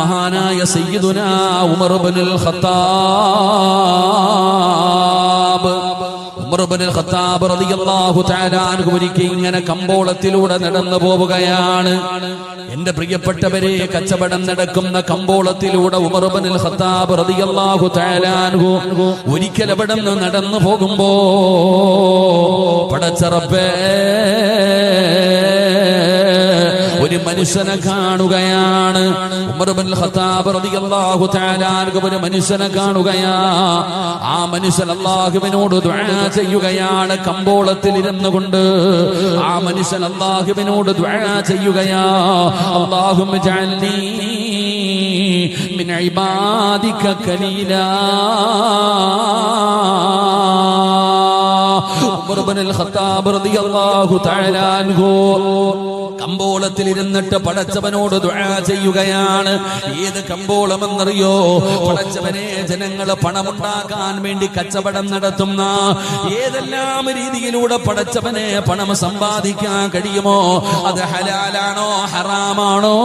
മഹാനായ സയ്യിദുനാ ഉമർ ഇബ്നുൽ ഖത്താബ് റളിയല്ലാഹു തആല അൻഹു ഒരിക്കൽ ഇങ്ങനെ കമ്പോളത്തിലൂടെ നടന്നു പോവുകയാണ്. എന്റെ പ്രിയപ്പെട്ടവരെ, കച്ചവടം നടക്കുന്ന കമ്പോളത്തിലൂടെ ഉമർ ഇബ്നുൽ ഖത്താബ് റളിയല്ലാഹു തആല അൻഹു ഒരിക്കൽ അവിടെ നിന്ന് നടന്നു പോകുമ്പോ പടച്ച റബ്ബേ, ഒരു മനുഷ്യനെ കാണുകയാണ്. ഉമർ ഇബ്നുൽ ഖത്താബ് റളിയല്ലാഹു തആല അൻഹു ഒരു മനുഷ്യനെ കാണുകയാ. ആ മനുഷ്യൻ അല്ലാഹുവിനോട് ദുആ ചെയ്യുകയാണ്. കമ്പോളത്തിൽ ഇരുന്നു കൊണ്ട് ആ മനുഷ്യൻ അല്ലാഹുവിനോട് ദുആ ചെയ്യുകയാ. അല്ലാഹുമ്മ ജഅൽനി മിൻ ഇബാദിക ഖലീലാ. ഉമർ ഇബ്നുൽ ഖത്താബ് റളിയല്ലാഹു തആല അൻഹു കമ്പോളത്തിൽ ഇരുന്നിട്ട് പടച്ചവനോട് ദുആ ചെയ്യുകയാണ്. ഏത് കമ്പോളമെന്നറിയോ? പടച്ചവനെ, ജനങ്ങൾ പണമുണ്ടാക്കാൻ വേണ്ടി കച്ചവടം നടത്തുന്ന ഏതെല്ലാം രീതിയിലൂടെ പടച്ചവനെ പണം സമ്പാദിക്കാൻ കഴിയുമോ, അത് ഹലാലാണോ ഹറാമാണോ,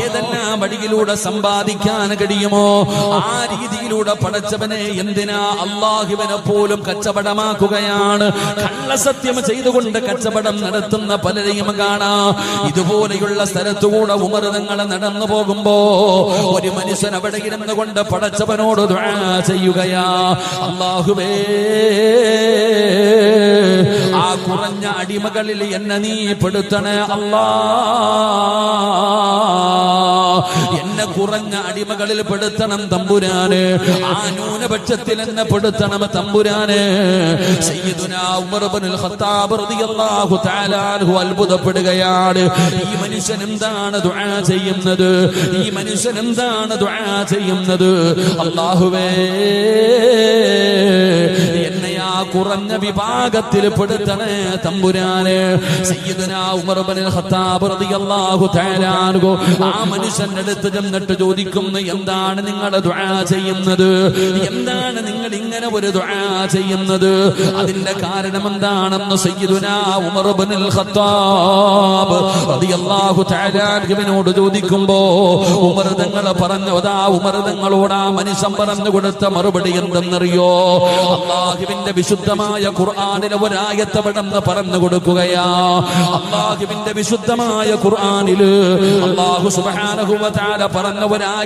ഏതെല്ലാം വഴിയിലൂടെ സമ്പാദിക്കാൻ കഴിയുമോ ആ രീതിയിലൂടെ പടച്ചവനെ എന്തിനാ അല്ലാഹുവിനെ പോലും കച്ചവടമാക്കുകയാണ്. കള്ളസത്യം ചെയ്തുകൊണ്ട് കച്ചവടം നടത്തുന്ന പലരെയും കാണാം. ഇതുപോലെയുള്ള സ്ഥലത്തുകൂടെ ഉമർ തങ്ങളെ നടന്നു പോകുമ്പോ ഒരു മനുഷ്യൻ അവിടെ ഇരുന്നു കൊണ്ട് പടച്ചവനോട് ദുആ ചെയ്യുകയാ. അല്ലാഹുവേ, ആ കുറഞ്ഞ അടിമകളിൽ എന്നെ നീ പെടുത്തണേ അല്ലാ. എന്നെ കുറഞ്ഞ അടിമകളിൽ പെടുത്തണം തമ്പുരാന്. ആ ന്യൂനപക്ഷത്തിൽ എന്നെ പെടുത്തണം തമ്പുരാന്. സയ്യിദുനാ ഉമർ ഇബ്നുൽ ഖത്താബ് റളിയല്ലാഹു തആല അൻഹു അത്ഭുതപ്പെടുകയാണ്. ഈ മനുഷ്യൻ എന്താണ് ദുആ ചെയ്യുന്നത്? ഈ മനുഷ്യൻ എന്താണ് ദുആ ചെയ്യുന്നത്? അല്ലാഹുവേ, എന്നെ ആ കുറഞ്ഞ വിഭാഗത്തിൽ പെടുത്തണേ തമ്പുരാനെ. സയ്യിദുനാ ഉമർ ഇബ്നുൽ ഖത്താബ് റളിയല്ലാഹു തആല അൻഹു ആ മനുഷ്യന്റെ അടുത്ത് ചെന്നിട്ട് ചോദിക്കുന്നു, എന്താണ് നിങ്ങൾ ദുആ ചെയ്യുന്നത്? എന്താണ് നിങ്ങൾ ഇങ്ങനെ ഒരു ദുആ ചെയ്യുന്നത്? അതിന്റെ കാരണം എന്താണെന്ന് സയ്യിദുനാ ഉമർ ഇബ്നുൽ ഖത്താബ് റളിയല്ലാഹു തആല അൻഹുവിനോട് ചോദിക്കുമ്പോ ഉമർ തങ്ങൾ പറഞ്ഞു, അതാ ഉമർ തങ്ങളോട് ആ മനുഷ്യൻ പറഞ്ഞു കൊടുത്ത മറുപടി എന്തെന്നറിയോ? അല്ലാഹുവിന്റെ വിശുദ്ധമായ ഖുർആനിലെ ഒരായത്ത് അവിടെന്ന് പറഞ്ഞു കൊടുക്കുകയാ. അല്ലാഹുവിന്റെ വിശുദ്ധമായ ഖുർആനിൽ അല്ലാഹു സുബ്ഹാനഹു വ തആല പറഞ്ഞ